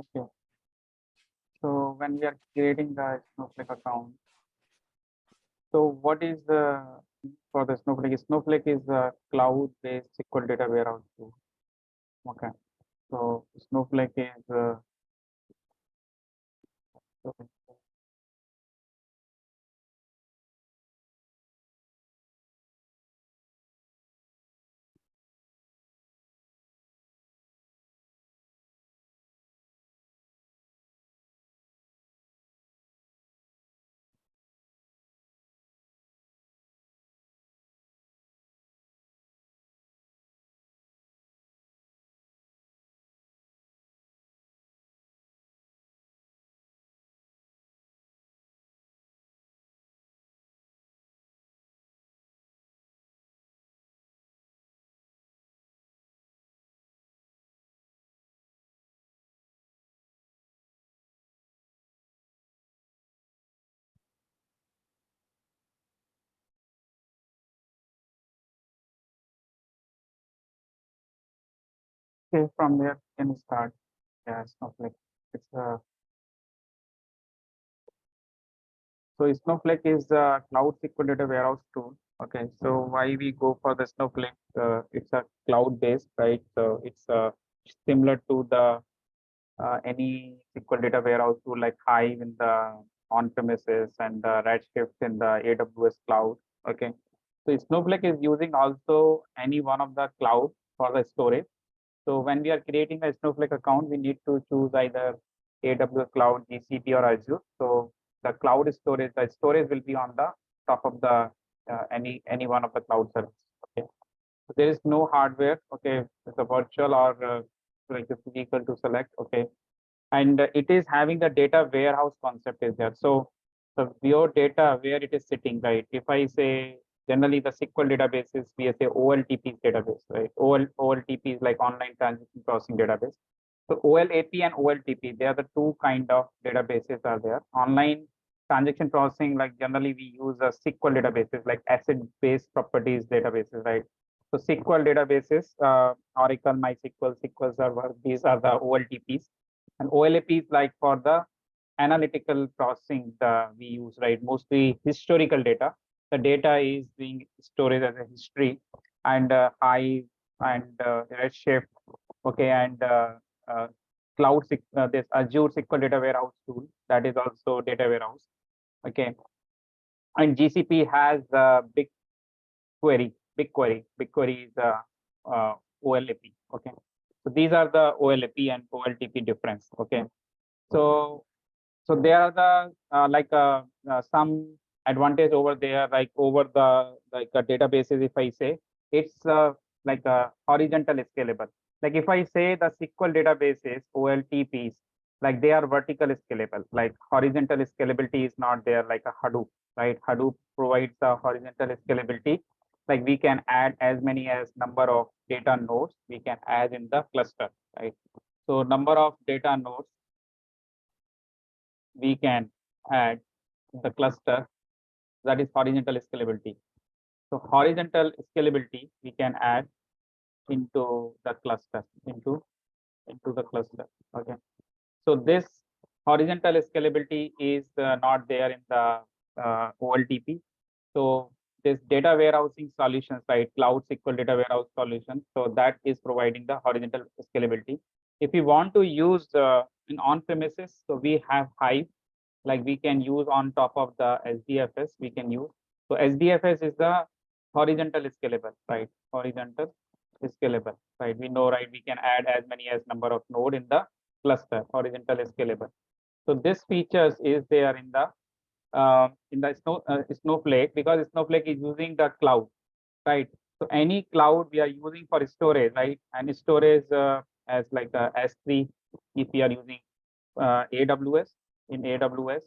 Okay. So when we are creating the Snowflake account, so what is the for the Snowflake? Snowflake is a cloud-based SQL data warehouse tool. Okay. So Snowflake is okay. From there can we start. Yeah, Snowflake. It's so Snowflake is a cloud SQL data warehouse tool. Okay. So why we go for the Snowflake? It's a cloud-based, right? So it's similar to the any SQL data warehouse tool like Hive in the on-premises and Redshift in the AWS cloud. Okay. So Snowflake is using also any one of the cloud for the storage. So when we are creating a Snowflake account, we need to choose either AWS cloud, GCP or Azure. So the cloud storage, the storage will be on the top of the any one of the cloud service. Okay. So there is no hardware. Okay. It's a virtual or like a physical to select. Okay, and it is having the data warehouse concept is there. So your data where it is sitting, right? If I say generally the SQL databases, we say OLTP database, right? OLTP is like online transaction processing database. So OLAP and OLTP, they are the two kind of databases are there. Online transaction processing, like generally we use a SQL databases like asset-based properties databases, right? So SQL databases, Oracle, MySQL, SQL Server, these are the OLTPs. And OLAP is like for the analytical processing we use, right? Mostly historical data. The data is being stored as a history and Hive and Redshift, okay, and this Azure SQL data warehouse tool that is also data warehouse, okay. And GCP has BigQuery. BigQuery is OLAP, okay. So these are the OLAP and OLTP difference, okay. So there are the some advantage over there, like over the databases. If I say it's like a horizontal scalable. Like if I say the SQL databases OLTPs, like they are vertical scalable. Like horizontal scalability is not there, like a Hadoop, right? Hadoop provides a horizontal scalability. Like we can add as many as number of data nodes we can add in the cluster, right? So number of data nodes we can add the cluster, that is horizontal scalability. So horizontal scalability we can add into the cluster, into the cluster. Okay. So this horizontal scalability is not there in the OLTP. So this data warehousing solutions, right? Cloud SQL data warehouse solution. So that is providing the horizontal scalability. If we want to use in on-premises, so we have Hive, like we can use on top of the SDFS, we can use. So SDFS is the horizontal scalable, right? Horizontal scalable, right? We know, right? We can add as many as number of node in the cluster, horizontal scalable. So this features is there in the Snowflake, because Snowflake is using the cloud, right? So any cloud we are using for storage, right? And storage as like a S3, if we are using AWS, in AWS,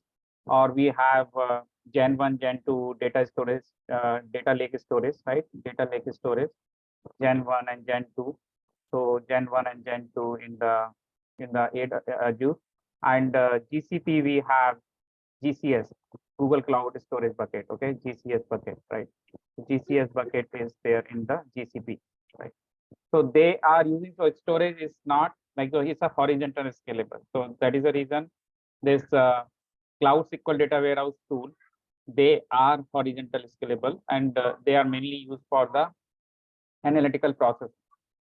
or we have Gen 1, Gen 2 data storage, data lake storage, right? Data lake storage, Gen 1 and Gen 2. So Gen 1 and Gen 2 in the Azure, and GCP we have GCS, Google Cloud Storage Bucket, okay, GCS bucket, right? GCS bucket is there in the GCP, right? So they are using, so storage is not like so it's a horizontal scalable. So that is the reason this cloud SQL data warehouse tool, they are horizontal scalable, and they are mainly used for the analytical process,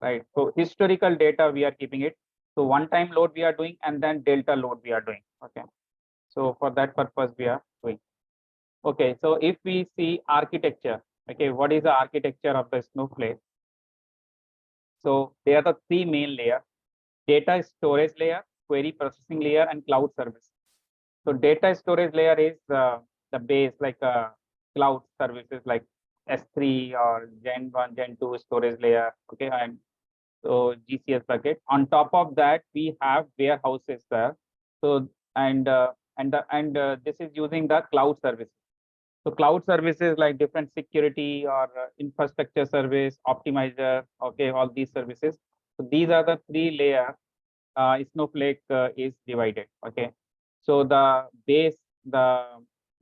right? So historical data we are keeping it. So one time load we are doing, and then delta load we are doing. Okay. So for that purpose we are doing. Okay. So if we see architecture, okay, what is the architecture of the Snowflake? So there are the three main layers: data storage layer, query processing layer, and cloud service. So data storage layer is the base, like cloud services like S3 or Gen 1, Gen 2 storage layer. Okay, and so GCS bucket. On top of that, we have warehouses there. So this is using the cloud service. So cloud services like different security or infrastructure service, optimizer, okay, all these services. So these are the three layers Snowflake is divided. Okay, so the base, the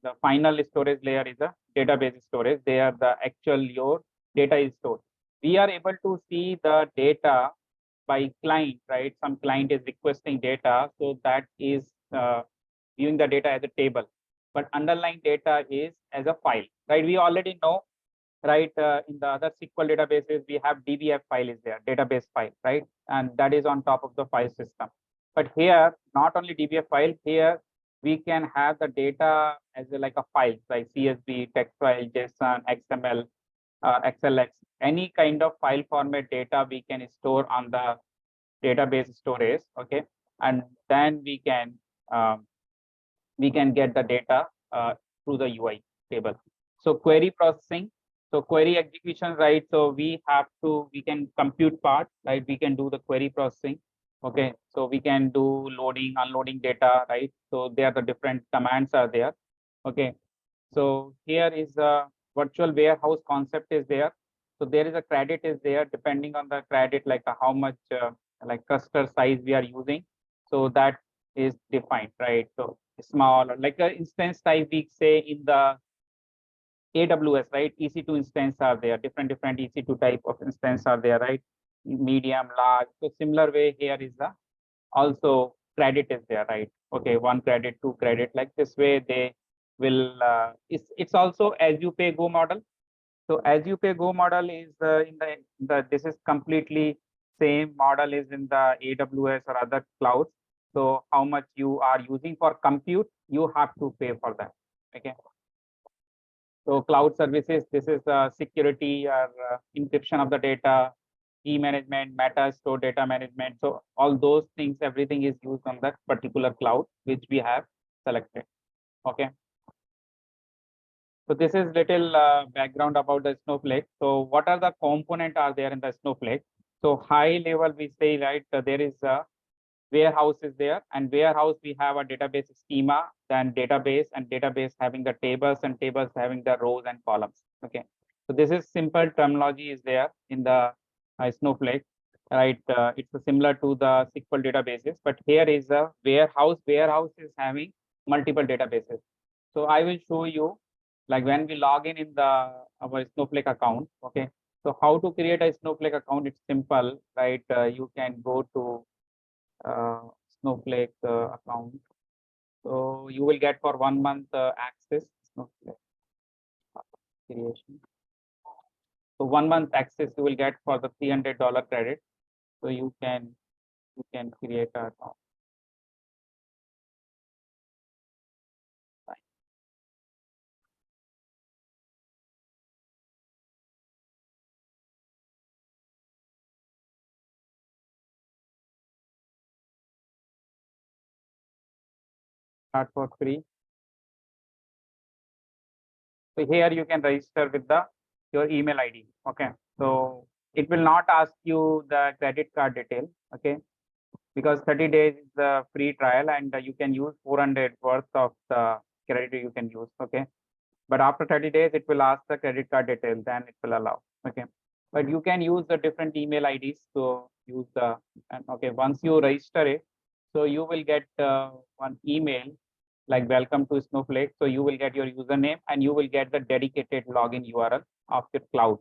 the final storage layer is a database storage. They are the actual your data is stored. We are able to see the data by client, right? Some client is requesting data, so that is viewing the data as a table, but underlying data is as a file, right? We already know, right? In the other SQL databases, we have DBF file is there, database file, right? And that is on top of the file system. But here, not only DBF file, here we can have the data as like a file, like CSV, text file, JSON, XML, XLX, any kind of file format data we can store on the database storage, okay? And then we can get the data through the UI table. So query processing, so query execution, right? So we can compute part, right? We can do the query processing. Okay, so we can do loading, unloading data, right? So there are the different commands are there. Okay, so here is a virtual warehouse concept is there. So there is a credit is there depending on the credit, like how much like cluster size we are using. So that is defined, right? So small, like an instance type, we say in the AWS, right? EC2 instance are there, different EC2 type of instance are there, right? Medium, large. So similar way here is the also credit is there, right? Okay, one credit, two credit, like this way they will it's also as you pay go model. So as you pay go model is in the this is completely same model is in the AWS or other clouds. So how much you are using for compute, you have to pay for that. Okay, so cloud services, this is security or encryption of the data, key management, meta store data management. So all those things, everything is used on that particular cloud which we have selected. Okay. So this is little background about the Snowflake. So what are the component are there in the Snowflake? So high level we say, right, there is a warehouse is there, and warehouse we have a database schema, then database, and database having the tables, and tables having the rows and columns. Okay, so this is simple terminology is there in the Snowflake, right? It's similar to the SQL databases, but here is a warehouse. Warehouse is having multiple databases. So I will show you, like when we log in the our Snowflake account. Okay, so how to create a Snowflake account? It's simple, right? You can go to Snowflake account. So you will get for 1 month access Snowflake creation. So 1 month access you will get for the $300 credit. So you can create a account. Start for free. So here you can register with the your email ID. Okay. So it will not ask you the credit card detail. Okay, because 30 days is the free trial, and you can use 400 worth of the credit you can use. Okay, but after 30 days it will ask the credit card detail, then it will allow. Okay, but you can use the different email IDs to use the, and okay, once you register it, so you will get one email like welcome to Snowflake. So you will get your username, and you will get the dedicated login URL of your cloud.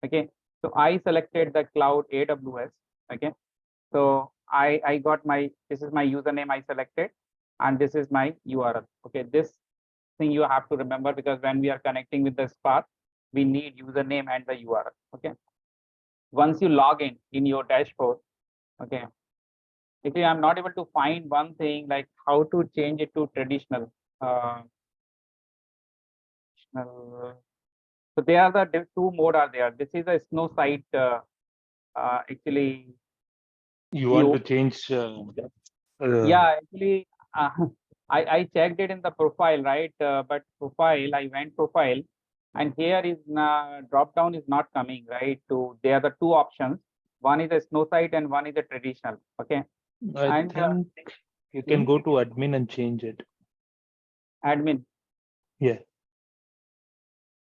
Okay, so I selected the cloud AWS. Okay, so I got this is my username I selected, and this is my URL. Okay, this thing you have to remember, because when we are connecting with the Spark, we need username and the URL. Okay, once you log in your dashboard, okay, actually I'm not able to find one thing like how to change it to traditional. Uh, so there are the two mode are there. This is a snow site. Actually, You want to change? yeah, actually, uh, I checked it in the profile, right? But profile, I went profile, and here is drop down is not coming, right? To there are the two options. One is a snow site and one is a traditional. Okay, I and think you can go to admin and change it. admin. Yeah.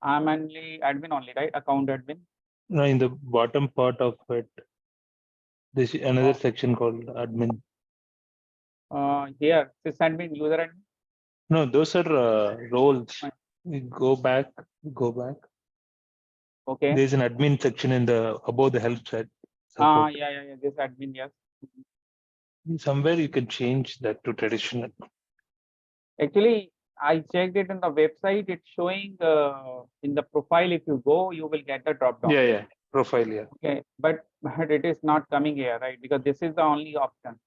I'm only admin only, right? Account admin. No, in the bottom part of it, there's another section called admin. Here, sysadmin, user admin. No, those are roles. You go back. Okay. There's an admin section in the above the help set. Yeah. This admin, yes. Somewhere you can change that to traditional. Actually, I checked it in the website. It's showing in the profile. If you go, you will get the drop down. Yeah. Profile, yeah. Okay, but it is not coming here, right? Because this is the only option.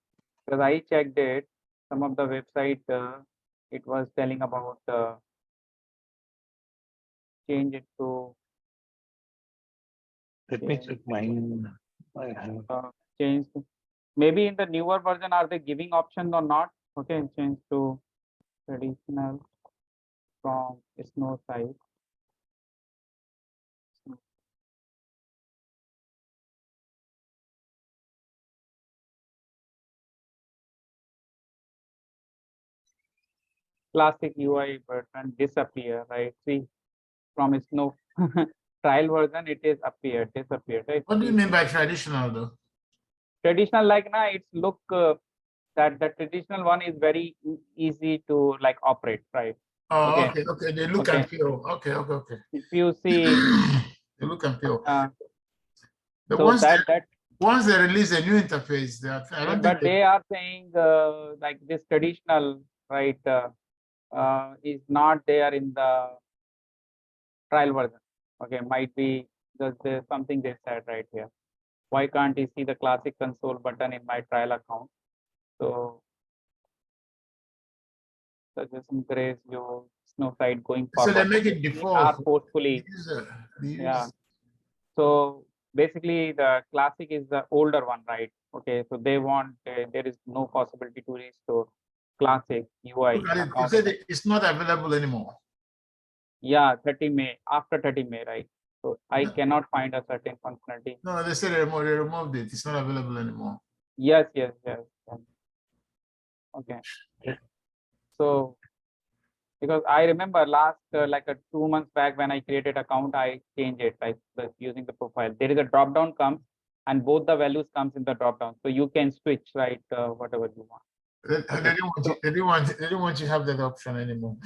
Because I checked it, some of the website, it was telling about change it to. Let me check mine. I have. Change. Maybe in the newer version, are they giving options or not? Okay, change to traditional from snow site. Classic UI button disappear, right? See, from snow trial version, it is disappeared, right? What do you mean by traditional though? Traditional, like now, it's look that the traditional one is very easy to like operate, right? Oh, okay. They look and feel. Okay. If you see, they look and feel. So once they release a new interface, I don't think they are saying like this traditional, right, is not there in the trial version. Okay, might be just there's something they said right here. Why can't you see the classic console button in my trial account? So just encourage your snow site going forward. So they make it default. Are forcefully. Yeah. So basically, the classic is the older one, right? Okay, so they want there is no possibility to restore classic UI. You said it's not available anymore. Yeah, 30 May, after 30 May, right? So I cannot find a certain functionality. No, they said they removed it. It's not available anymore. Yes. Okay. So because I remember last like 2 months back when I created account, I changed it like using the profile. There is a drop down comes and both the values comes in the drop down, so you can switch, right? Whatever you want. They didn't want you to have that option anymore.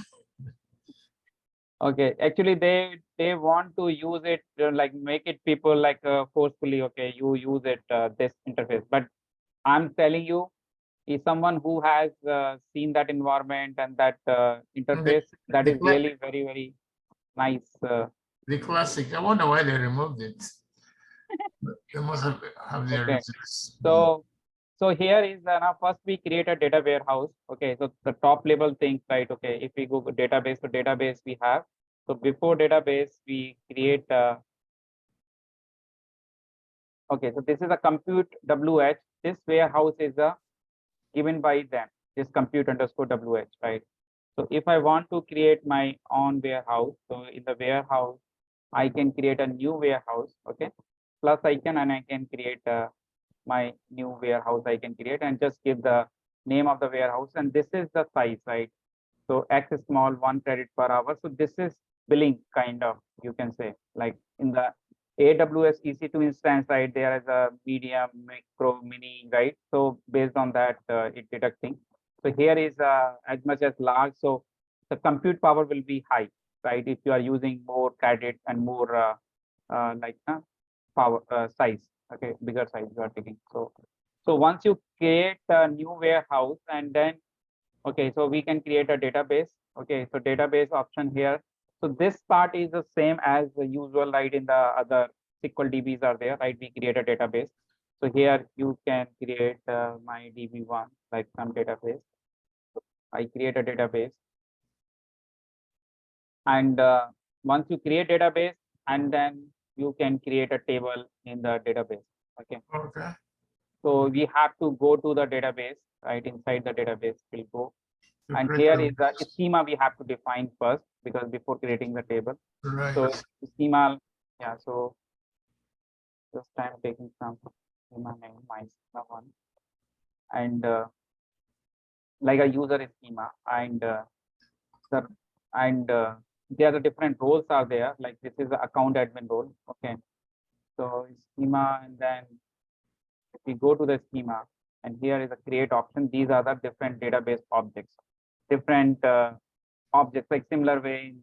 Okay, actually they want to use it like make it people like forcefully. Okay, you use it this interface, but I'm telling you, is someone who has seen that environment and that interface, that is really very nice. The classic. I wonder why they removed it. They must have their reasons. So here is now first we create a data warehouse. Okay, so the top level things, right? Okay, if we go database to database, we have. So before database, we create. Okay, so this is a compute WH. This warehouse is given by them. This compute underscore WH, right? So if I want to create my own warehouse, so in the warehouse, I can create a new warehouse. Okay, plus icon, and I can create my new warehouse I can create and just give the name of the warehouse, and this is the size, right? So X is small, 1 credit per hour. So this is billing kind of, you can say, like in the AWS EC2 instance, right? There is a medium, micro, mini, right? So based on that, it deducting. So here is as much as large. So the compute power will be high, right? If you are using more credit and more like power size, okay, bigger size you are taking. So So once you create a new warehouse and then, okay, so we can create a database. Okay, so database option here. So this part is the same as the usual, right? In the other SQL DBs are there, right? We create a database. So here you can create my DB1, like some database. I create a database. And once you create database, and then you can create a table in the database. Okay. Okay. So we have to go to the database, right? Inside the database, we'll go. To And create here a- is the schema we have to define first, because before creating the table. Right. So schema, yeah. So just I'm taking some schema name, my schema one, and like a user schema, and the and there are the different roles are there. Like this is the account admin role. Okay. So schema, and then if we go to the schema, and here is a create option. These are the different database objects, different objects, like similar way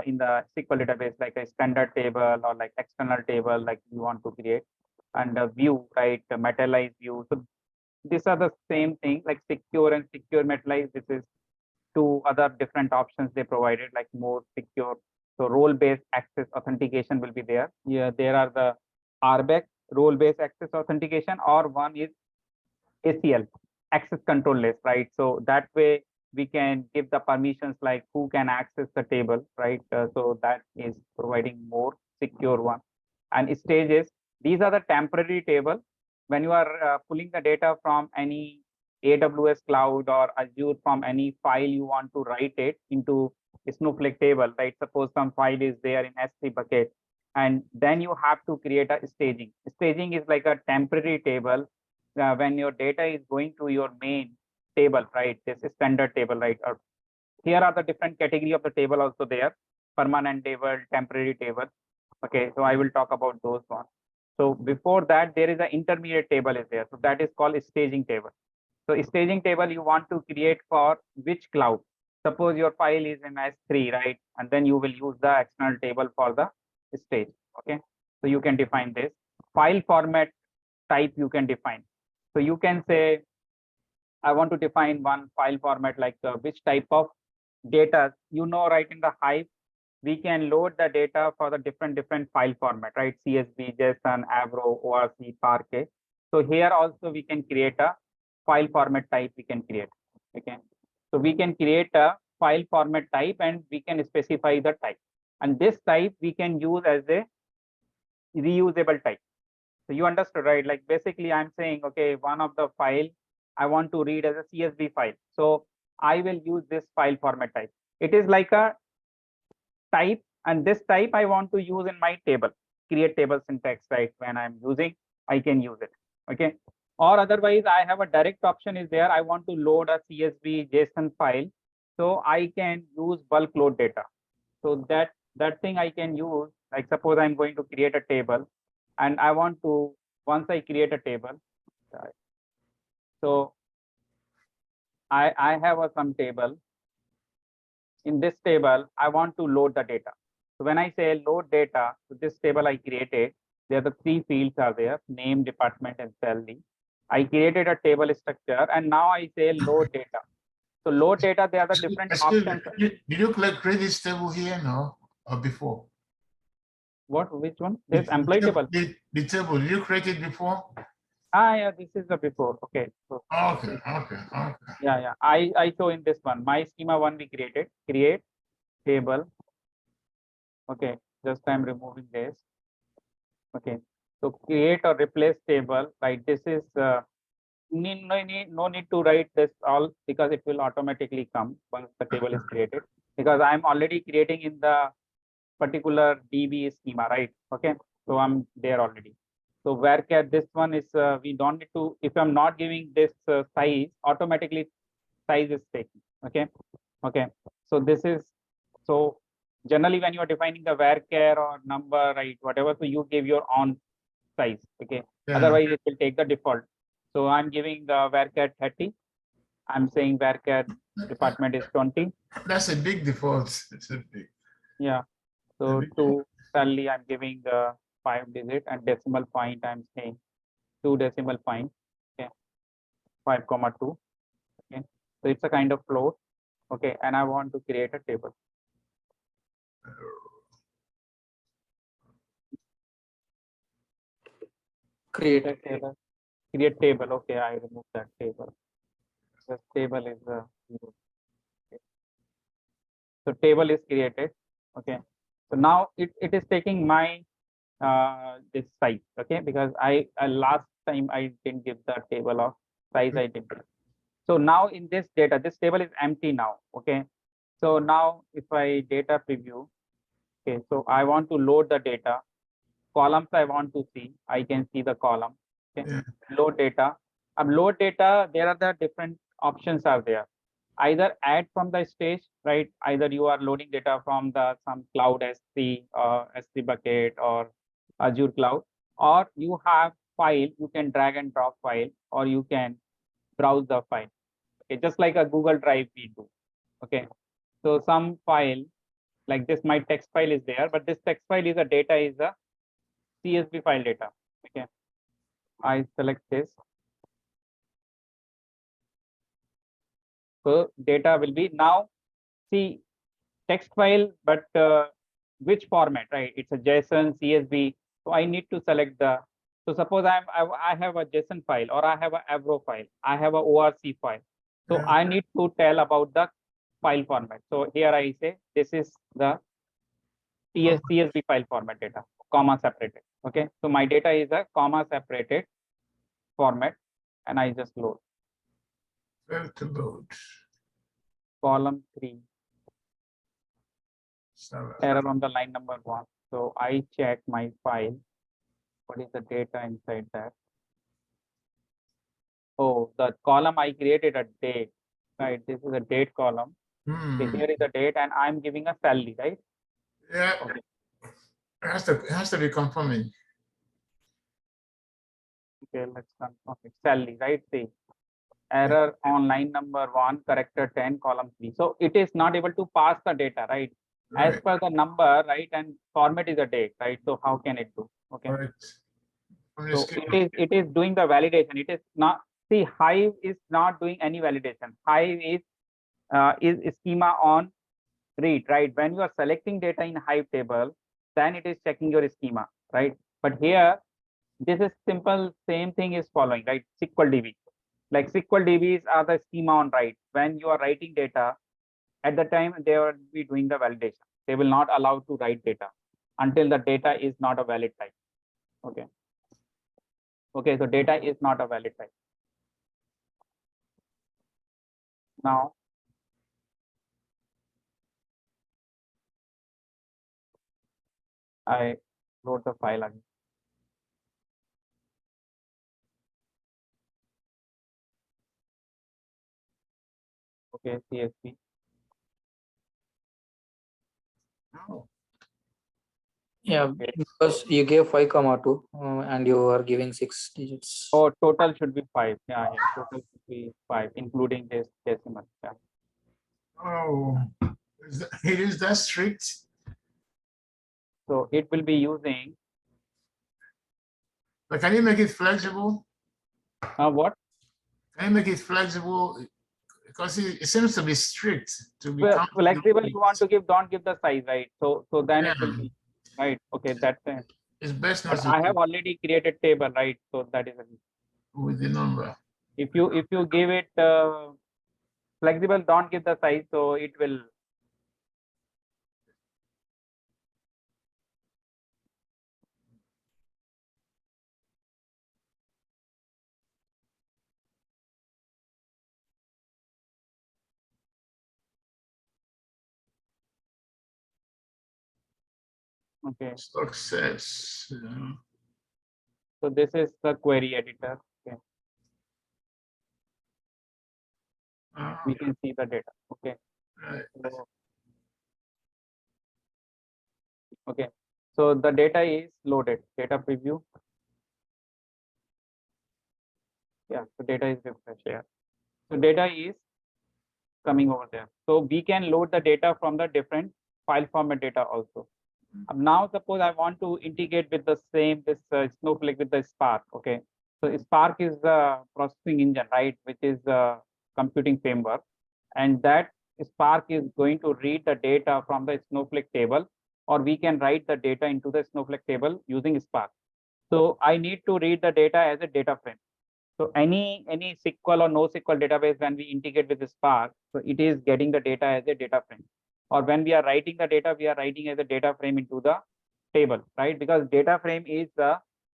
in the SQL database, like a standard table or like external table, like you want to create, and a view, right? A materialized view. So these are the same thing, like secure and secure materialized. This is two other different options they provided, like more secure. So role-based access authentication will be there. Yeah, there are the RBAC, role-based access authentication, or one is ACL, access control list, right? So that way we can give the permissions like who can access the table, right? So that is providing more secure one. And stages, these are the temporary table. When you are pulling the data from any AWS cloud or Azure, from any file you want to write it into a Snowflake table, right? Suppose some file is there in S3 bucket, and then you have to create a staging. Staging is like a temporary table when your data is going to your main table, right? This is standard table, right? Or here are the different category of the table also there: permanent table, temporary table. Okay, so I will talk about those ones. So before that, there is an intermediate table is there. So that is called staging table. So staging table you want to create for which cloud? Suppose your file is in S3, right? And then you will use the external table for the stage. Okay, so you can define this. File format type you can define. So you can say, I want to define one file format, like which type of data, right? In the Hive, we can load the data for the different file format, right? CSV, JSON, Avro, ORC, Parquet. So here also we can create a file format type we can create. Okay. So we can create a file format type and we can specify the type. And this type we can use as a reusable type. So you understood, right? Like basically I'm saying, okay, one of the file I want to read as a CSV file. So I will use this file format type. It is like a type, and this type I want to use in my table, create table syntax, right? When I'm using, I can use it. Okay. Or otherwise I have a direct option is there. I want to load a CSV JSON file. So I can use bulk load data. So that thing I can use, like suppose I'm going to create a table and I want to, once I create a table, so I have some table. In this table, I want to load the data. So when I say load data, so this table I created, there are the three fields are there: name, department, and salary. I created a table structure, and now I say load data. So load data, there are the different Excuse me, options. did you create this table here, no? Or before? What? Which one? This employee table. The table, did you create it before? Yeah, this is the before. Okay. So Okay. yeah. I show in this one. My schema one we created. Create table. Okay. Just I'm removing this. Okay. So create or replace table. Right. This is no need to write this all, because it will automatically come once the table is created, because I'm already creating in the particular DB schema, right? Okay. So I'm there already. So varchar, this one is we don't need to, if I'm not giving this size, automatically size is taken. Okay. So this is, so generally when you are defining the varchar or number, right, whatever, so you give your own size. Okay. Yeah. Otherwise it will take the default. So I'm giving the varchar 30. I'm saying varchar department is 20. That's a big default. It's a big. Yeah. So to salary, I'm giving the 5 digit, and decimal point, I'm saying 2 decimal point. 5,2. Okay, so it's a kind of float. Okay, and I want to create a table. Create. A table. Create table. Okay, I remove that table. This table is a zero. Okay. So table is created. Okay, so now it is taking my this size. Okay, because I last time I didn't give the table of size. I did. So now in this data, this table is empty now. Okay, so now if I data preview, okay, so I want to load the data. Columns I want to see. I can see the column. Okay, Yeah. load data. Load data. There are the different options are there. Either add from the stage, right? Either you are loading data from the some cloud S3 or S3 bucket or Azure cloud, or you have file. You can drag and drop file, or you can browse the file. Okay, just like a Google Drive we do. Okay, so some file like this, my text file is there, but this text file is a data is a CSV file data. Okay, I select this. So data will be now see text file, but which format, right? It's a JSON, CSV. So I need to select the. So suppose I have a JSON file, or I have a Avro file, I have a ORC file. So Yeah. I need to tell about the file format. So here I say this is the CSV file format data, comma separated. Okay, so my data is a comma separated format, and I just load Fail to load. column 3, Server. error on the line number 1. So I check my file. What is the data inside that? Oh, the column I created a date, right? This is a date column. Okay, Hmm. here is the date, and I'm giving a salary, right? Yeah. Okay. It has to be conforming. Okay, let's confirm it. Salary, right? See, error on line number 1, character 10, column 3. So it is not able to pass the data, right? As Right. per the number, right? And format is a date, right? So how can it do? Okay. Right. From the So schema. it is doing the validation. It is not, see, Hive is not doing any validation. Hive is schema on read, right? When you are selecting data in Hive table, then it is checking your schema, right? But here, this is simple, same thing is following, right? SQL DB. Like SQL DBs are the schema on write. When you are writing data, at the time they will be doing the validation. They will not allow to write data until the data is not a valid type. Okay. Okay, so data is not a valid type. Now, I load the file again. Okay, CSV. Oh, Yeah, Okay. because you gave 5,2 and you are giving 6 digits. Oh, total should be 5. Yeah, yeah. Total should be 5, including this decimal. Yeah. oh. It is that strict? So it will be using But can you make it flexible? what? Can you make it flexible? Because it seems to be strict to be Well, counted. flexible you want to give, don't give the size, right? So then it will Yeah. be right. Okay, that's it. It's best not But to I have keep already created table, right? So that is a, with the number. if you give it flexible, don't give the size, so it will. Okay, Success. so this is the query editor. Okay, we can see the data. Okay, Right. so, okay, so the data is loaded. Data preview. Yeah, so data is refreshed here. So data is coming over there. So we can load the data from the different file format data also. Now suppose I want to integrate with the same this Snowflake with the Spark. Okay, So Spark is the processing engine, right, which is the computing framework, and that Spark is going to read the data from the Snowflake table, or we can write the data into the Snowflake table using Spark. So I need to read the data as a data frame. So any SQL or NoSQL database, when we integrate with the Spark, so it is getting the data as a data frame. Or when we are writing the data, we are writing as a data frame into the table, right? Because data frame is the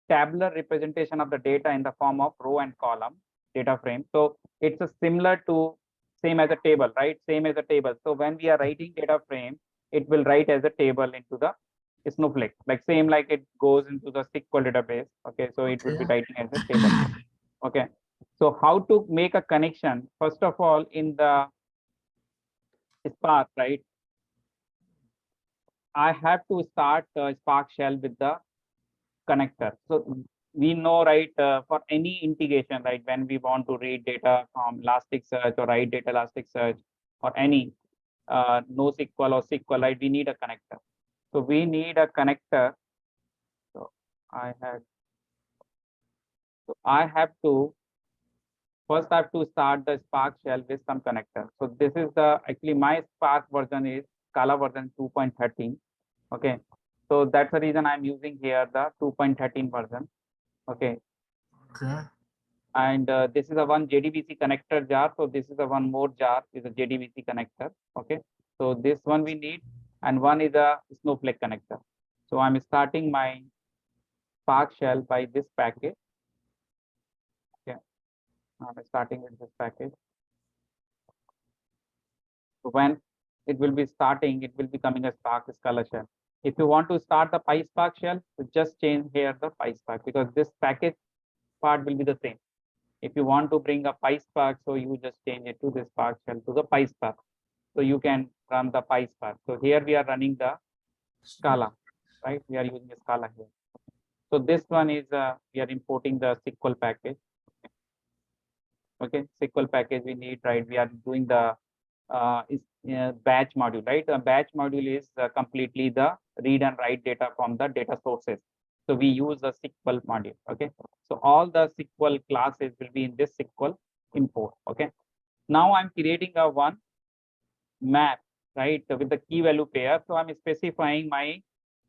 tabular representation of the data in the form of row and column data frame. So it's a similar to same as a table, right? Same as a table. So when we are writing data frame, it will write as a table into the Snowflake, like same like it goes into the SQL database. Okay, so it will be writing as a table. Okay, so how to make a connection? First of all, in the Spark, right? I have to start Spark shell with the connector. So we know, right, for any integration, right, when we want to read data from Elasticsearch or write data Elasticsearch or any NoSQL or SQL, right, we need a connector. So we need a connector. So I have to first I have to start the Spark shell with some connector. So this is the actually my Spark version is Scala version 2.13. Okay, so that's the reason I'm using here the 2.13 version. Okay, Okay. and this is a one JDBC connector jar. So this is a one more jar is a JDBC connector. Okay, so this one we need, and one is a Snowflake connector. So I'm starting my Spark shell by this package. Okay, I'm starting with this package. So when it will be starting, it will be coming a Spark Scala shell. If you want to start the PySpark shell, just change here the PySpark, because this package part will be the same. If you want to bring a PySpark, so you just change it to the Spark shell to the PySpark. So you can run the PySpark. So here we are running the Scala, right? We are using the Scala here. So this one is we are importing the SQL package. Okay, SQL package we need, right? We are doing the batch module, right? The batch module is completely the read and write data from the data sources. So we use the SQL module. Okay, so all the SQL classes will be in this SQL import. Okay, now I'm creating a one map, right, with the key value pair. So I'm specifying my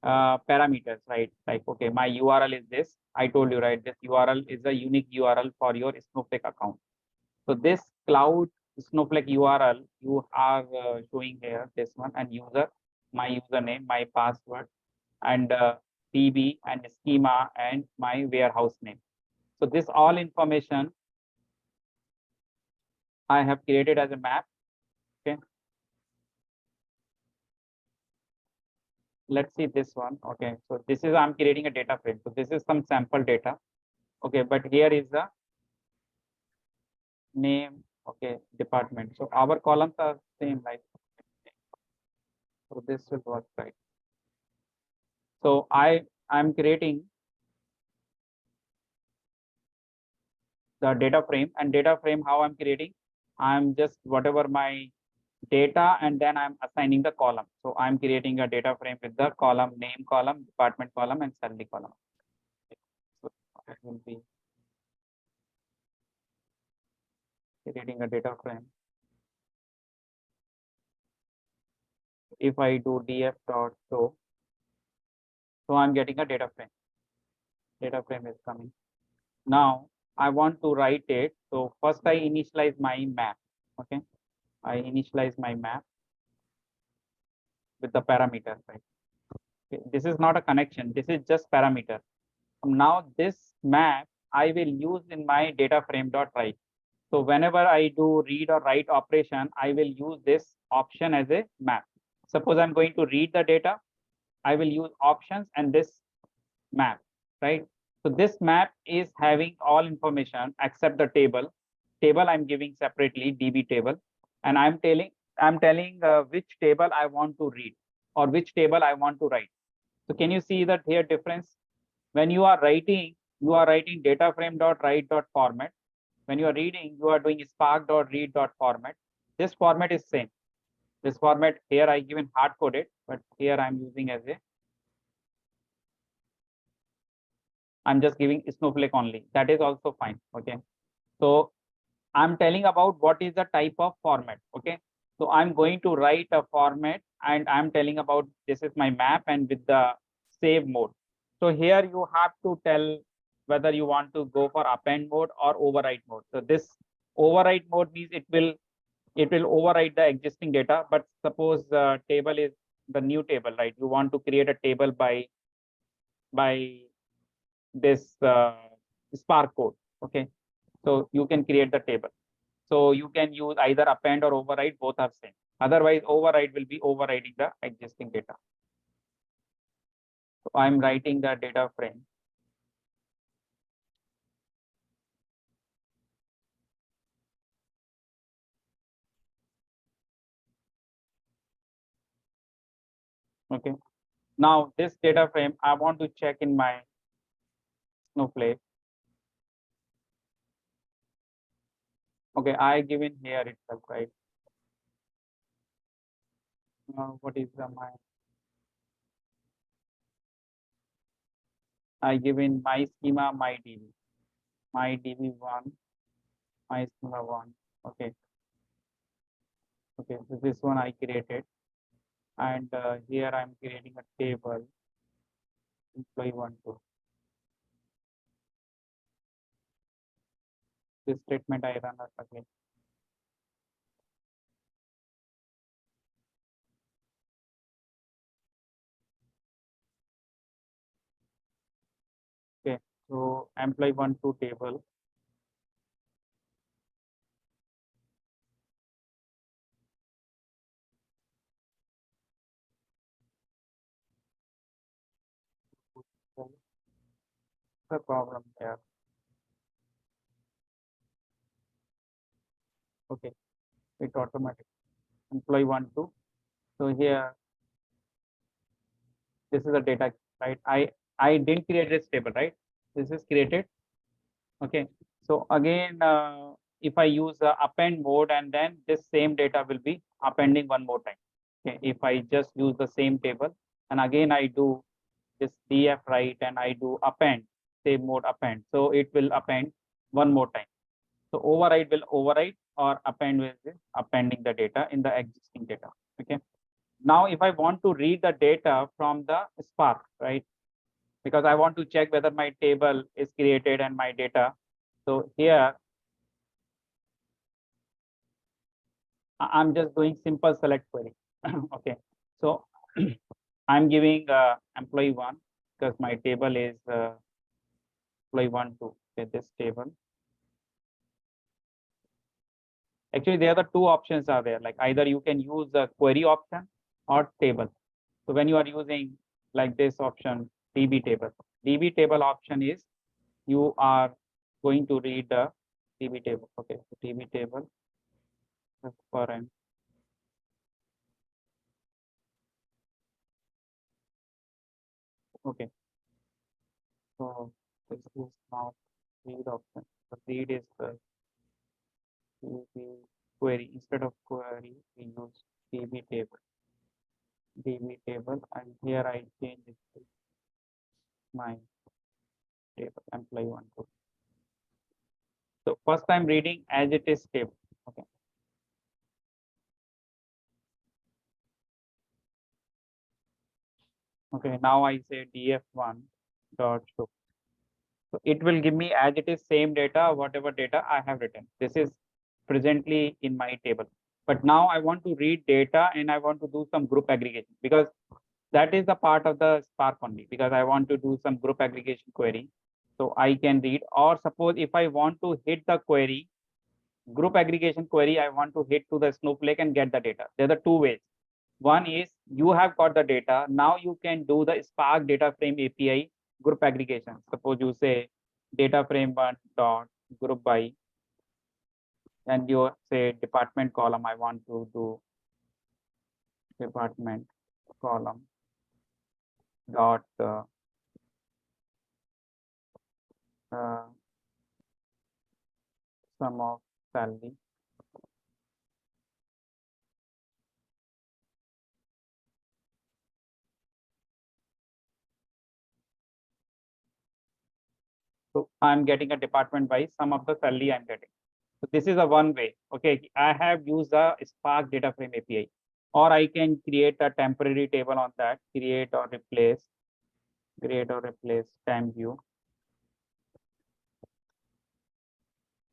parameters, right? Like, okay, my URL is this. I told you, right? This URL is a unique URL for your Snowflake account. So this cloud Snowflake URL you are showing here, this one, and user, my username, my password, and DB and schema and my warehouse name. So this all information I have created as a map. Okay. Let's see this one. Okay. So this is I'm creating a data frame. So this is some sample data. Okay. But here is the name. Okay. Department. So our columns are same like. So this will work, right? So I'm creating the data frame, and data frame how I'm creating, I'm just whatever my data, and then I'm assigning the column. So I'm creating a data frame with the column name column, department column, and salary column. So I will be creating a data frame. If I do df dot show, so I'm getting a data frame. Data frame is coming. Now I want to write it. So first I initialize my map. Okay, I initialize my map with the parameter, right? Okay. This is not a connection. This is just parameter. Now this map I will use in my data frame dot write. So whenever I do read or write operation, I will use this option as a map. Suppose I'm going to read the data, I will use options and this map, right? So this map is having all information except the table. Table I'm giving separately, DB table, and I'm telling which table I want to read or which table I want to write. So can you see that here difference? When you are writing data frame dot write dot format. When you are reading, you are doing spark dot read dot format. This format is same. This format here I given hard coded, but here I'm using as a I'm just giving snowflake only. That is also fine. Okay. So I'm telling about what is the type of format. Okay. So I'm going to write a format and I'm telling about this is my map and with the save mode. So here you have to tell whether you want to go for append mode or overwrite mode. So this overwrite mode means it will overwrite the existing data. But suppose the table is the new table, right? You want to create a table by this Spark code. Okay. So you can create the table. So you can use either append or override, both are same. Otherwise, override will be overriding the existing data. So I'm writing the data frame. Okay. Now this data frame, I want to check in my Snowflake. Okay, I given here itself, right? What is my? I given my schema, my DB1, my schema one. Okay. Okay, so this one I created, and here I'm creating a table, employee one two. This statement I run it again. Okay, so employee one two table. The problem there. Okay, it's automatic. Employee one two. So here, this is the data, right? I didn't create this table, right? This is created. Okay, so again, if I use the append mode, and then this same data will be appending one more time. Okay, if I just use the same table, and again I do this df write and I do append, same mode append, so it will append one more time. So override will override, or append will be appending the data in the existing data. Okay. Now, if I want to read the data from the Spark, right? Because I want to check whether my table is created and my data. So here, I'm just doing simple select query. Okay. So I'm giving employee one because my table is employee one two. Okay, this table. Actually, the other two options are there. Like either you can use the query option or table. So when you are using like this option, DB table option is you are going to read the DB table. Okay, so DB table for n. Okay, so this is now read option. The read is the DB query. Instead of query, we use DB table, and here I change it to my table employee one two. So first I'm reading as it is table. Okay. Okay, now I say df1 dot show. So it will give me as it is same data, whatever data I have written. This is presently in my table. But now I want to read data and I want to do some group aggregation, because that is the part of the Spark only, because I want to do some group aggregation query. So I can read, or suppose if I want to hit the query, group aggregation query, I want to hit to the Snowflake and get the data. There are two ways. One is you have got the data. Now you can do the Spark data frame API group aggregation. Suppose you say data frame one dot group by, and you say department column. I want to do department column dot uh, sum of salary. So I'm getting a department by sum of the salary I'm getting. So this is a one way. Okay, I have used a Spark data frame API, or I can create a temporary table on that, create or replace time view.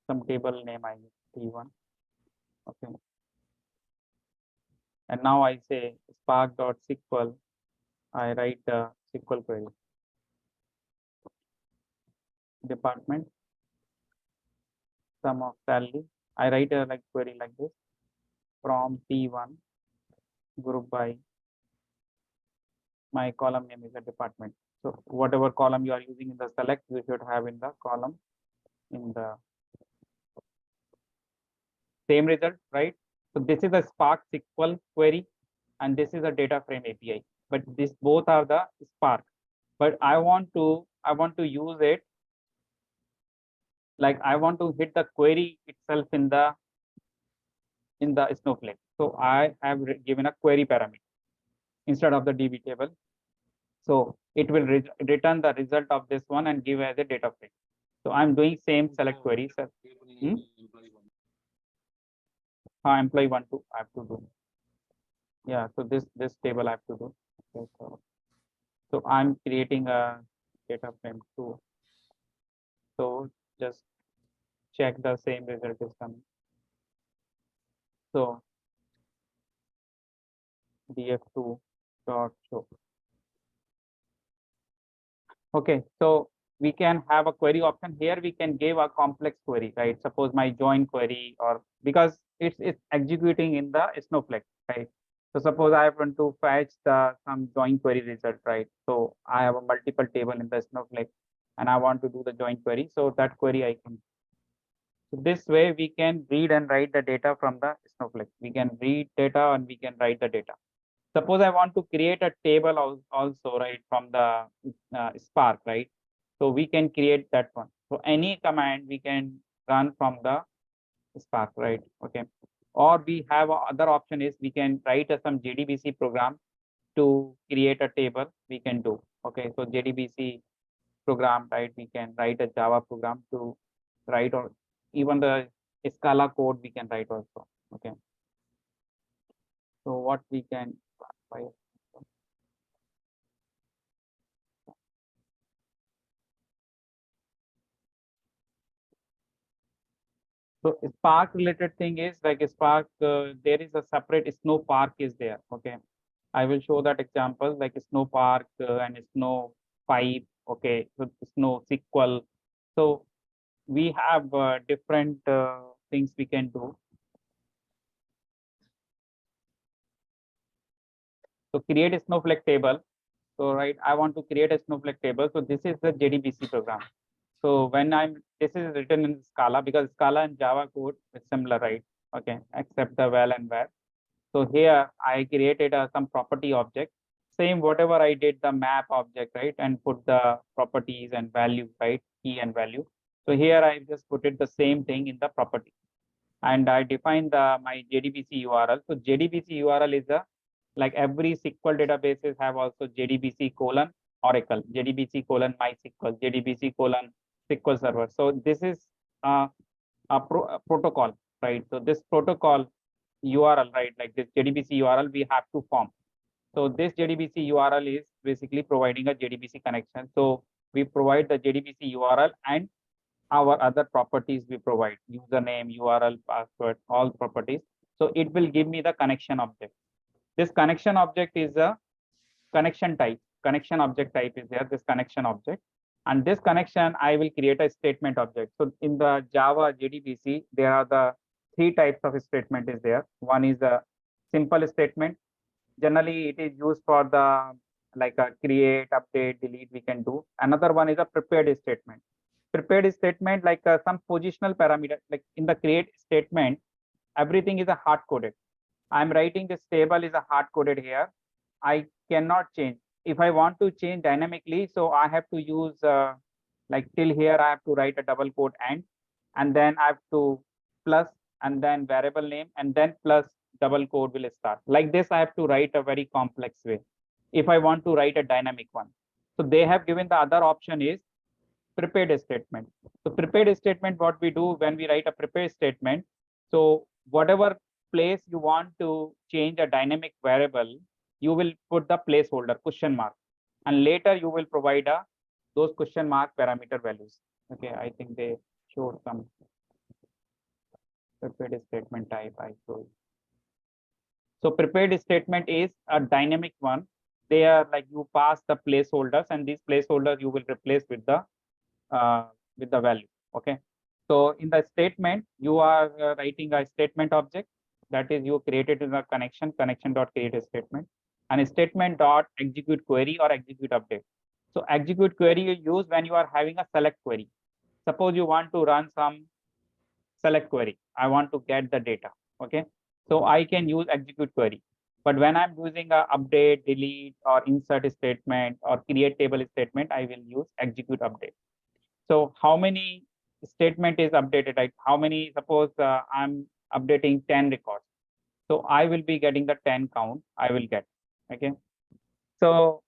Some table name I use T1. Okay. And now I say spark.sql. I write the SQL query. Department, sum of salary. I write a like query like this from T1 group by my column name is a department. So whatever column you are using in the select, you should have in the column in the same result, right? So this is a Spark SQL query, and this is a data frame API. But this both are the Spark. But I want to use it like I want to hit the query itself in the Snowflake. So I have given a query parameter instead of the DB table. So it will return the result of this one and give as a data frame. So I'm doing same select query. So, employee one to I have to do. Yeah, so this table I have to do. Okay, so I'm creating a data frame too. So just check the same result is coming. So df2 dot show. Okay, so we can have a query option here. We can give a complex query, right? Suppose my join query, or because it's executing in the Snowflake, right? So suppose I want to fetch some join query result, right? So I have a multiple table in the Snowflake, and I want to do the join query. So that query I can. So this way we can read and write the data from the Snowflake. We can read data and we can write the data. Suppose I want to create a table also, right, from the Spark, right? So we can create that one. So any command we can run from the Spark, right? Okay. Or we have other option is we can write some JDBC program to create a table. We can do. Okay. So JDBC program, right? We can write a Java program to write, or even the Scala code we can write also. Okay. So what we can classify. So Spark related thing is like Spark, there is a separate Snow Park is there. Okay. I will show that example like Snow Park and Snow Pipe. Okay. So Snow SQL. So we have different things we can do. So create a Snowflake table. So right, I want to create a Snowflake table. So this is the JDBC program. So when this is written in Scala, because Scala and Java code is similar, right? Okay, except the val and var. So here I created some property object. Same whatever I did the map object, right? And put the properties and value, right? Key and value. So here I just put it the same thing in the property. And I define my JDBC URL. So JDBC URL is like every SQL databases have also JDBC colon Oracle, JDBC colon MySQL, JDBC colon SQL Server. So this is a protocol, right? So this protocol URL, right? Like this JDBC URL we have to form. So this JDBC URL is basically providing a JDBC connection. So we provide the JDBC URL and our other properties we provide, username, URL, password, all properties. So it will give me the connection object. This connection object is a connection type. Connection object type is there, this connection object. And this connection, I will create a statement object. So in the Java JDBC, there are the 3 types of statement is there. One is a simple statement. Generally, it is used for the like a create, update, delete we can do. Another one is a prepared statement. Prepared statement like some positional parameter, like in the create statement, everything is a hard coded. I'm writing this table is a hard coded here. I cannot change. If I want to change dynamically, so I have to use like till here, I have to write a double quote and then I have to plus and then variable name and then plus double quote will start. Like this, I have to write a very complex way if I want to write a dynamic one. So they have given the other option is prepared statement. So prepared statement, what we do when we write a prepared statement, so whatever place you want to change a dynamic variable, you will put the placeholder question mark, and later you will provide those question mark parameter values. Okay, I think they showed some prepared statement type I showed. So prepared statement is a dynamic one. They are like you pass the placeholders, and these placeholders you will replace with the value. Okay. So in the statement, you are writing a statement object, that is you created in the connection dot create a statement, and a statement dot execute query or execute update. So execute query you use when you are having a select query. Suppose you want to run some select query. I want to get the data. Okay. So I can use execute query. But when I'm using a update, delete, or insert statement or create table statement, I will use execute update. So how many statement is updated? Like how many, suppose I'm updating 10 records. So I will be getting the 10 count I will get. Okay. So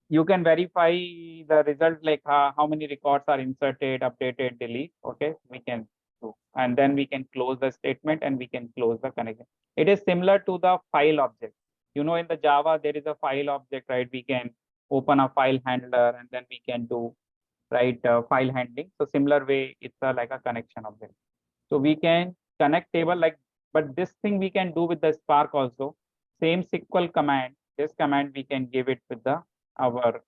you can verify the result, like how many records are inserted, updated, delete. Okay. We can do, and then we can close the statement and we can close the connection. It is similar to the file object. You know, in the Java, there is a file object, right? We can open a file handler and then we can do file handling. So similar way, it's like a connection object. So we can connect table like, but this thing we can do with the Spark also. Same SQL command, this command we can give it with the our,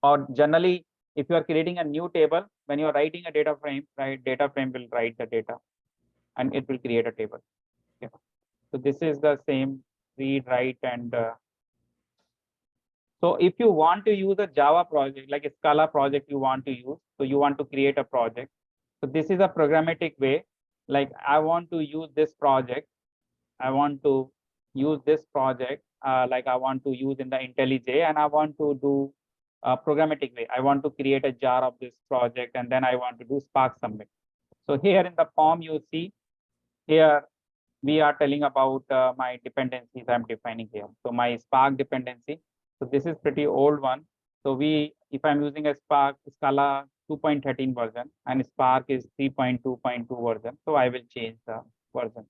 or generally if you are creating a new table, when you are writing a data frame, right, data frame will write the data and it will create a table. Okay. So this is the same read, write, and so if you want to use a Java project, like a Scala project you want to use, so you want to create a project. So this is a programmatic way. Like I want to use this project. I want to use this project, like I want to use in the IntelliJ, and I want to do a programmatic way. I want to create a jar of this project, and then I want to do Spark submit. So here in the form you see, here we are telling about my dependencies I'm defining here. So my Spark dependency. So this is pretty old one. So if I'm using a Spark Scala 2.13 version and Spark is 3.2.2 version, so I will change the version.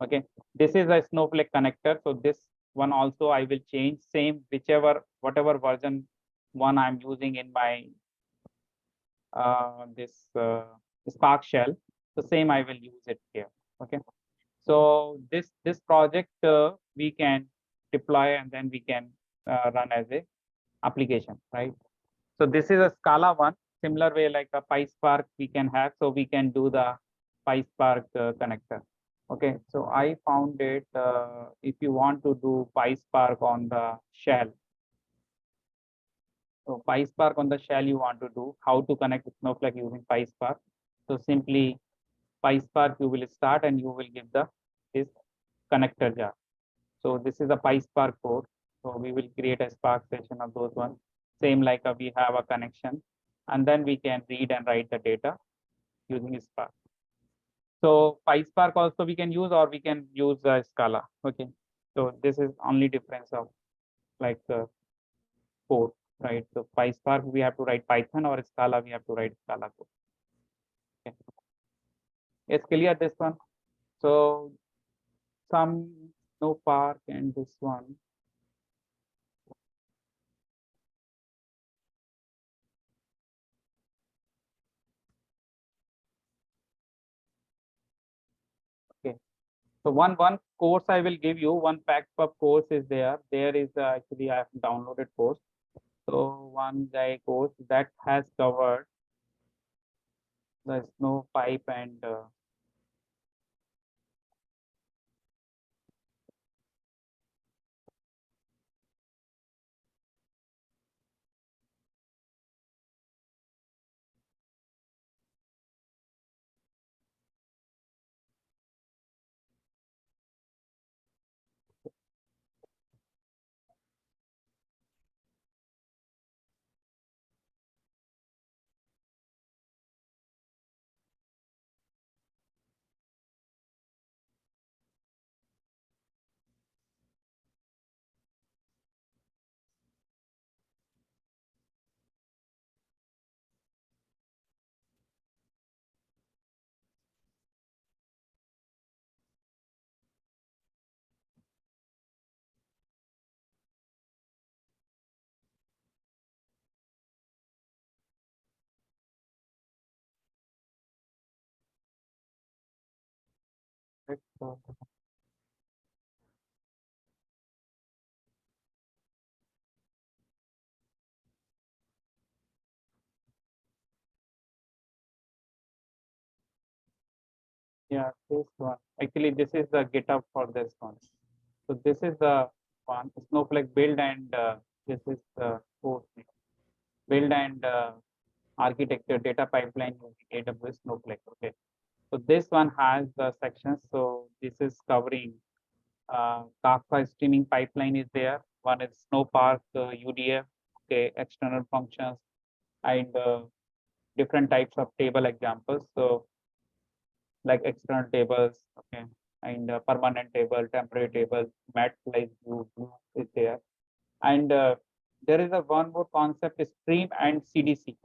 Okay. This is a Snowflake connector. So this one also I will change, same whatever version one I'm using in my this Spark shell. So same I will use it here. Okay. So this project we can deploy and then we can run as a application, right? So this is a Scala one, similar way like a PySpark we can have. So we can do the PySpark connector. Okay, so I found it. If you want to do PySpark on the shell, so PySpark on the shell you want to do, how to connect Snowflake using PySpark. So simply PySpark you will start and you will give this connector jar. So this is a PySpark code. So we will create a Spark session of those ones. Same like we have a connection, and then we can read and write the data using Spark. So PySpark also we can use, or we can use Scala. Okay. So this is only difference of like code, right? So PySpark we have to write Python, or Scala we have to write Scala code. Okay. It's clear this one. So some no park and this one. Okay. So one course I will give you, one PackPub course is there. There is actually I have downloaded course. So one guy course that has covered the snow pipe and Right? Yeah, this one. Actually, this is the GitHub for this one. So this is the one Snowflake build, and this is the code build and architecture data pipeline using AWS Snowflake. Okay. So this one has the sections. So this is covering Kafka streaming pipeline is there. One is Snowpark UDF, okay, external functions, and different types of table examples. So like external tables, okay, and permanent table, temporary table, mat like view is there. And there is a one more concept is stream and CDC.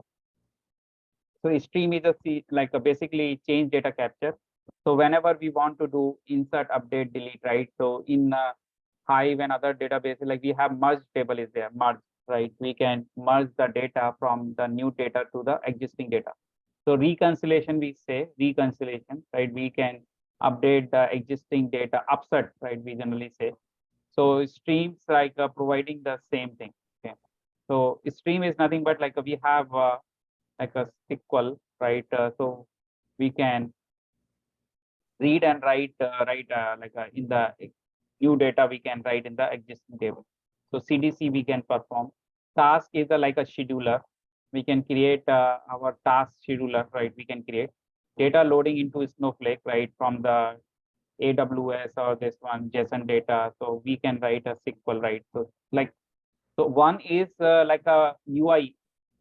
So stream is like a basically change data capture. So whenever we want to do insert, update, delete, right? So in Hive and other databases, like we have merge table is there, merge, right? We can merge the data from the new data to the existing data. So reconciliation, we say reconciliation, right? We can update the existing data, upsert, right? We generally say. So streams like providing the same thing. Okay. So stream is nothing but like we have like a SQL, right? So we can read and write in the new data we can write in the existing table. So CDC we can perform. Task is like a scheduler. We can create our task scheduler, right? We can create data loading into Snowflake, right? From the AWS or this one JSON data. So we can write a SQL, right? So like so one is like a UI,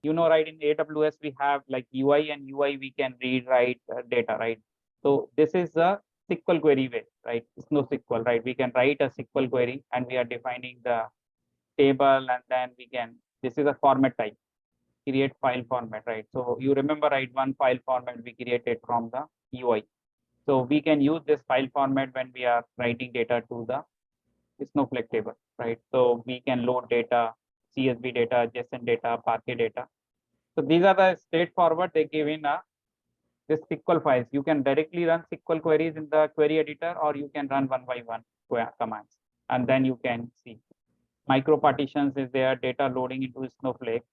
right? In AWS we have like UI and UI we can read, write data, right? So this is a SQL query way, right? It's no SQL, right? We can write a SQL query and we are defining the table, and then we can, this is a format type, create file format, right? So you remember, right? One file format we created from the UI. So we can use this file format when we are writing data to the Snowflake table, right? So we can load data, CSV data, JSON data, Parquet data. So these are the straightforward. They give in this SQL files. You can directly run SQL queries in the query editor, or you can run one by one commands, and then you can see. Micro partitions is there, data loading into Snowflake.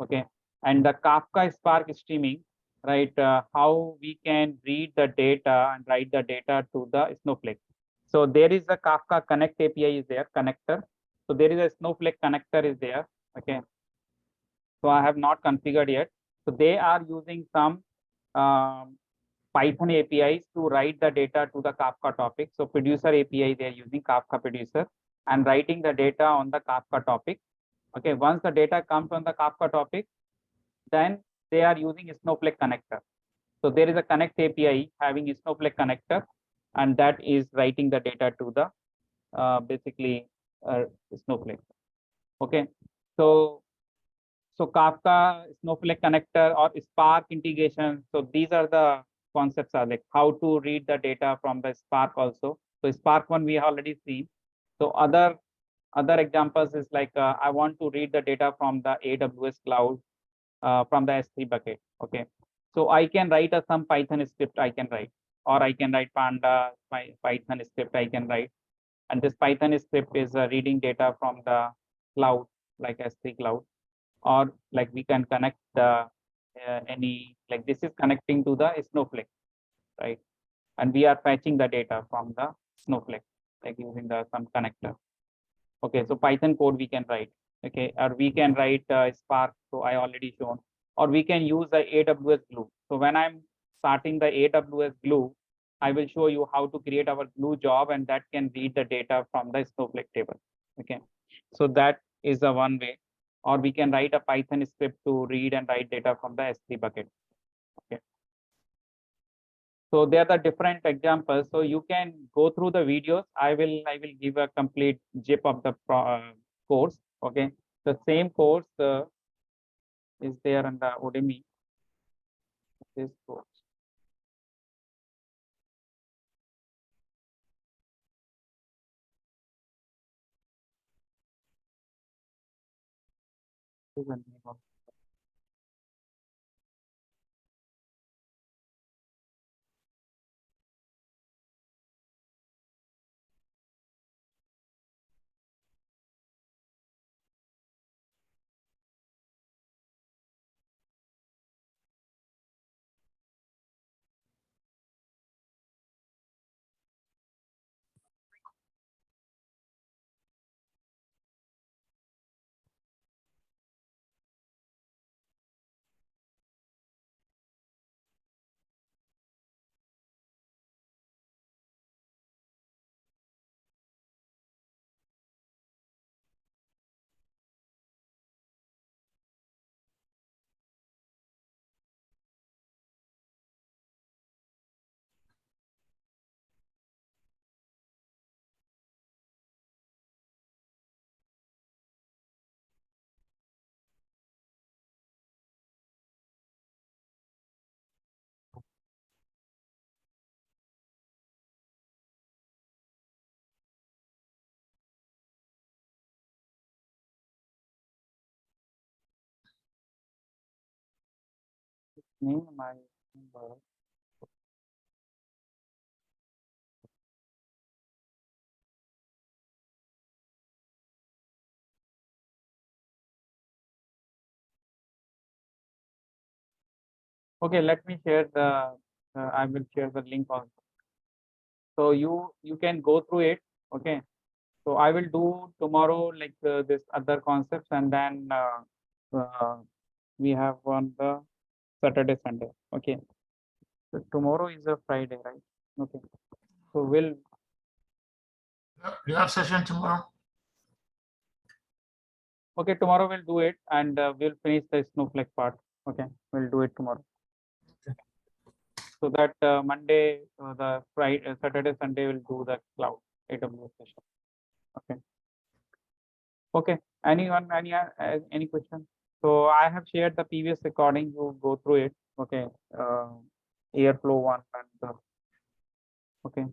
Okay, and the Kafka Spark streaming, right? How we can read the data and write the data to the Snowflake. So there is a Kafka Connect API is there, connector. So there is a Snowflake connector is there. Okay. So I have not configured yet. So they are using some Python APIs to write the data to the Kafka topic. So producer API, they are using Kafka producer and writing the data on the Kafka topic. Okay. Once the data comes on the Kafka topic, then they are using Snowflake connector. So there is a connect API having a Snowflake connector, and that is writing the data to the basically Snowflake. Okay, so Kafka, Snowflake connector, or Spark integration. So these are the concepts are like how to read the data from the Spark also. So Spark one we already seen. So other examples is like I want to read the data from the AWS cloud from the S3 bucket. Okay, so I can write some Python script I can write, or I can write Panda Python script I can write, and this Python script is reading data from the cloud like S3 cloud, or like we can connect the any, like this is connecting to the Snowflake, right? And we are fetching the data from the Snowflake like using the some connector. Okay, so Python code we can write. Okay, or we can write Spark. So I already shown, or we can use the AWS Glue. So when I'm starting the AWS Glue, I will show you how to create our Glue job, and that can read the data from the Snowflake table. Okay, so that is the one way, or we can write a Python script to read and write data from the S3 bucket. Okay. So they are the different examples. So you can go through the videos. I will give a complete zip of the course. Okay. The same course is there on the Udemy. This course. This is the name of name my number. Okay, let me share the. I will share the link also. So you can go through it. Okay. So I will do tomorrow like this other concepts, and then we have on the Saturday, Sunday. Okay. So tomorrow is a Friday, right? Okay. So we'll You have session tomorrow? okay, tomorrow we'll do it, and we'll finish the snowflake part. Okay, we'll do it tomorrow. Okay. So that Monday, the Friday, Saturday, Sunday we'll do the cloud AWS session. Okay. Okay. Anyone, any question? So I have shared the previous recording. You go through it. Okay. Airflow one and okay.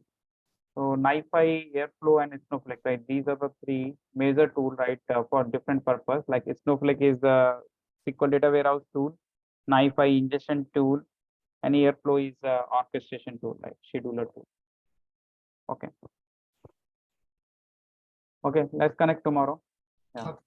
So NiFi, Airflow, and Snowflake, right? These are the three major tools, right, for different purpose. Like Snowflake is the SQL data warehouse tool, NiFi ingestion tool, and Airflow is orchestration tool, like scheduler tool. Okay. Okay, let's connect tomorrow. Yeah. Okay.